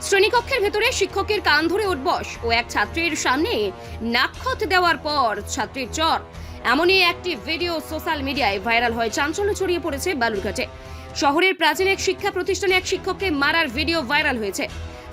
শ্রেণীকক্ষের ভেতরে শিক্ষকের কান ধরে উঠবস ও এক ছাত্রীর সামনে নাক্ষত দেওয়ার পর ছাত্রীর চর, এমনই একটি ভিডিও সোশ্যাল মিডিয়ায় ভাইরাল হয়ে চাঞ্চল্য ছড়িয়ে পড়েছে বালুরঘাটে। শহরের প্রাচীন এক শিক্ষা প্রতিষ্ঠানে এক শিক্ষককে মারার ভিডিও ভাইরাল হয়েছে।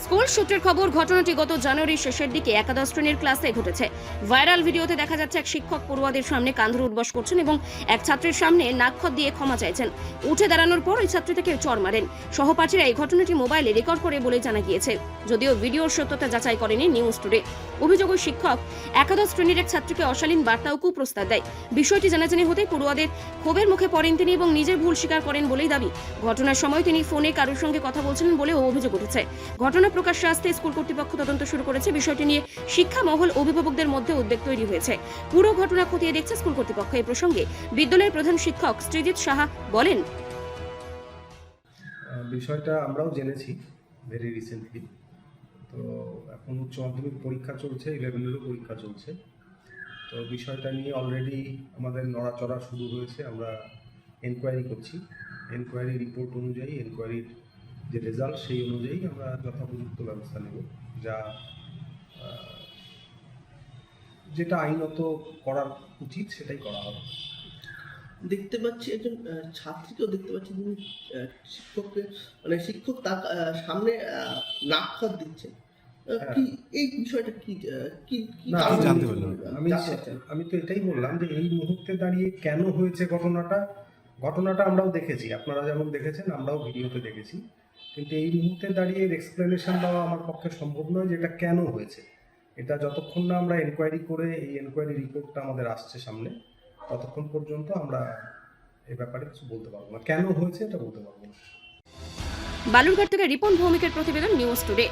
স্কুল সূত্রের খবর, ঘটনাটি গত জানুয়ারির শেষের দিকে একাদশ শ্রেণীর ক্লাসে ঘটেছে। ভাইরাল ভিডিওতে দেখা যাচ্ছে এক শিক্ষক পড়ুয়াদের সামনে কান ধরে উঠবস করছেন এবং এক ছাত্রীর সামনে নাকখত দিয়ে ক্ষমা চাইছেন। উঠে দাঁড়ানোর পর ওই ছাত্রী তাকে চড় মারেন। সহপাঠীরা এই ঘটনাটি মোবাইলে রেকর্ড করে বলে জানা গিয়েছে, যদিও ভিডিওর সত্যতা যাচাই করেনি নিউজ টুডে। অভিযোগ, ওই শিক্ষক একাদশ শ্রেণীর এক ছাত্রীকে অশালীন বার্তা ও কুপ্রস্তাব দেয়। বিষয়টি জানাজানি হতেই পড়ুয়াদের ক্ষোভের মুখে পড়েন তিনি এবং নিজের ভুল স্বীকার করেন বলেই দাবি। ঘটনার সময় তিনি ফোনে কারোর সঙ্গে কথা বলছিলেন বলেও অভিযোগ উঠেছে। ঘটনা প্রকাশ্যে আসতে স্কুল কর্তৃপক্ষ তদন্ত শুরু করেছে। বিষয়টি নিয়ে শিক্ষা মহল, অভিভাবকদের মধ্যে উদ্বেগ তৈরি হয়েছে। পুরো ঘটনা খতিয়ে দেখছে স্কুল কর্তৃপক্ষ। এই প্রসঙ্গে বিদ্যালয়ের প্রধান শিক্ষক সৃজিত সাহা বলেন, বিষয়টা আমরাও জেনেছি ভেরি রিসেন্টলি। তো এখন উচ্চ মাধ্যমিক পরীক্ষা চলছে, 11-এরও পরীক্ষা চলছে। তো বিষয়টা নিয়ে অলরেডি আমাদের নড়াচড়া শুরু হয়েছে। আমরা এনকোয়ারি করছি। এনকোয়ারি রিপোর্ট অনুযায়ী, এনকোয়ারির যে রেজাল্ট সেই অনুযায়ী আমরা যথাপযুক্ত ব্যবস্থা নেব, যেটা আইনত করার উচিত সেটাই করা হবে। দেখতে পাচ্ছি একজন ছাত্রীকেও দেখতে পাচ্ছি, যিনি শিক্ষককে শিক্ষক তার সামনে নাকখত দিচ্ছে। কি এই বিষয়টা কি কি জানতে পারলাম? আমি তো এটাই বললাম যে এই মুহূর্তে দাঁড়িয়ে কেন হয়েছে ঘটনাটা আমরাও দেখেছি। আপনারা যেমন দেখেছেন আমরাও ভিডিওতে দেখেছি, কিন্তু এই মুহূর্তে দাঁড়িয়ে এক্সপ্লেনেশন দেওয়া আমার পক্ষে সম্ভব নয় যে এটা কেন হয়েছে। এটা যতক্ষণ না আমরা এনকোয়ারি করে এই এনকোয়ারি রিপোর্টটা আমাদের আসছে সামনে, ততক্ষণ পর্যন্ত আমরা এই ব্যাপারে কিছু বলতে পারবো না। কেন হয়েছে এটা বলতে পারবো না। বালুরঘাট থেকে রিপন ভৌমিকের প্রতিবেদন, নিউজ টুডে।